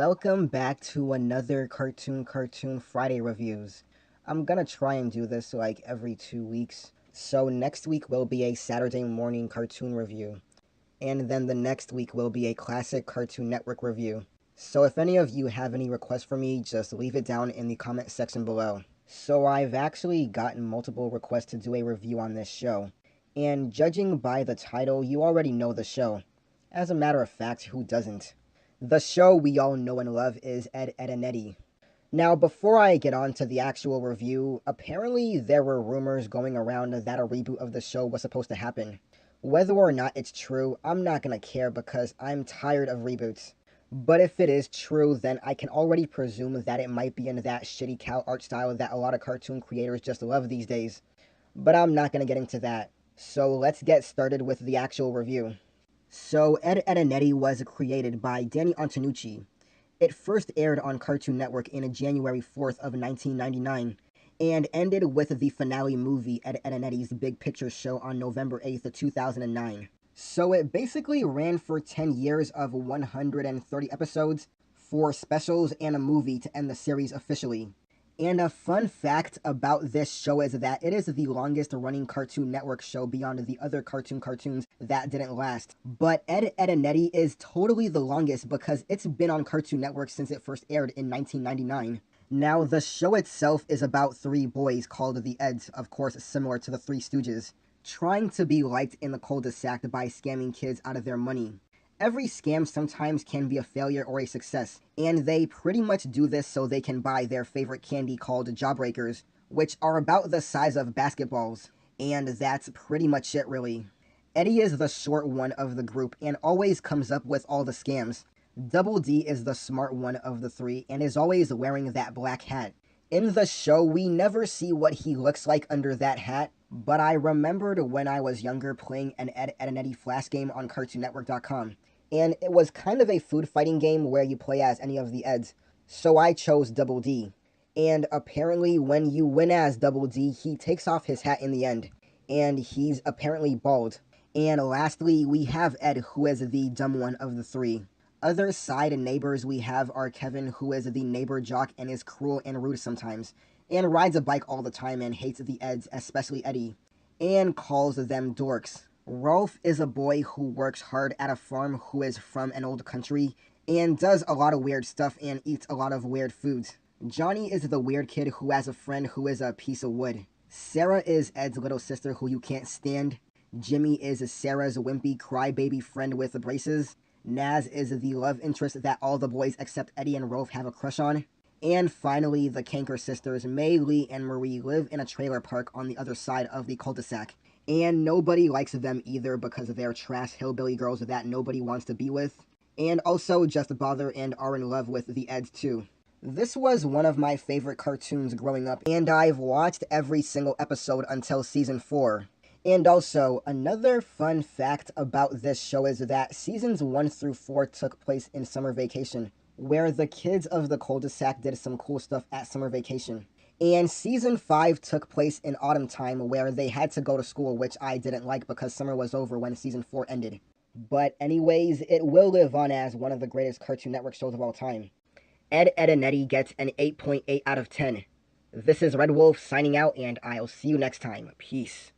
welcome back to another Cartoon Friday reviews. I'm gonna try and do this like every 2 weeks. So next week will be a Saturday morning cartoon review. And then the next week will be a classic Cartoon Network review. So if any of you have any requests for me, just leave it down in the comment section below. So I've actually gotten multiple requests to do a review on this show. And judging by the title, you already know the show. As a matter of fact, who doesn't? The show we all know and love is Ed, Eddy. Now, before I get on to the actual review, apparently there were rumors going around that a reboot of the show was supposed to happen. Whether or not it's true, I'm not gonna care because I'm tired of reboots. But if it is true, then I can already presume that it might be in that shitty cow art style that a lot of cartoon creators just love these days. But I'm not gonna get into that. So let's get started with the actual review. So, Ed, Eddy was created by Danny Antonucci. It first aired on Cartoon Network in January 4th of 1999, and ended with the finale movie Ed, Eddy's Big Picture Show on November 8th, 2009. So it basically ran for 10 years of 130 episodes, 4 specials, and a movie to end the series officially. And a fun fact about this show is that it is the longest running Cartoon Network show beyond the other cartoons that didn't last. But Ed, Eddy is totally the longest because it's been on Cartoon Network since it first aired in 1999. Now, the show itself is about 3 boys called the Eds, of course similar to the Three Stooges, trying to be liked in the cul-de-sac by scamming kids out of their money. Every scam sometimes can be a failure or a success, and they pretty much do this so they can buy their favorite candy called Jawbreakers, which are about the size of basketballs. And that's pretty much it, really. Eddie is the short one of the group and always comes up with all the scams. Double D is the smart one of the 3 and is always wearing that black hat. In the show, we never see what he looks like under that hat, but I remembered when I was younger playing an Ed, Eddy Flash game on CartoonNetwork.com. And it was kind of a food fighting game where you play as any of the Eds, so I chose Double D. And apparently when you win as Double D, he takes off his hat in the end, and he's apparently bald. And lastly, we have Ed, who is the dumb one of the 3. Other side neighbors we have are Kevin, who is the neighbor jock and is cruel and rude sometimes, and rides a bike all the time and hates the Eds, especially Eddie, and calls them dorks. Rolf is a boy who works hard at a farm who is from an old country and does a lot of weird stuff and eats a lot of weird foods. Johnny is the weird kid who has a friend who is a piece of wood. Sarah is Ed's little sister who you can't stand. Jimmy is Sarah's wimpy crybaby friend with braces. Naz is the love interest that all the boys except Eddie and Rolf have a crush on. And finally, the Kanker sisters, May, Lee, and Marie, live in a trailer park on the other side of the cul-de-sac. And nobody likes them either because they're trash hillbilly girls that nobody wants to be with. And also just bother and are in love with the Eds too. This was one of my favorite cartoons growing up, and I've watched every single episode until season 4. And also, another fun fact about this show is that seasons 1 through 4 took place in summer vacation, where the kids of the cul-de-sac did some cool stuff at summer vacation. And season 5 took place in autumn time where they had to go to school, which I didn't like because summer was over when season 4 ended. But anyways, it will live on as one of the greatest Cartoon Network shows of all time. Ed, Eddy gets an 8.8 out of 10. This is Red Wolf signing out, and I'll see you next time. Peace.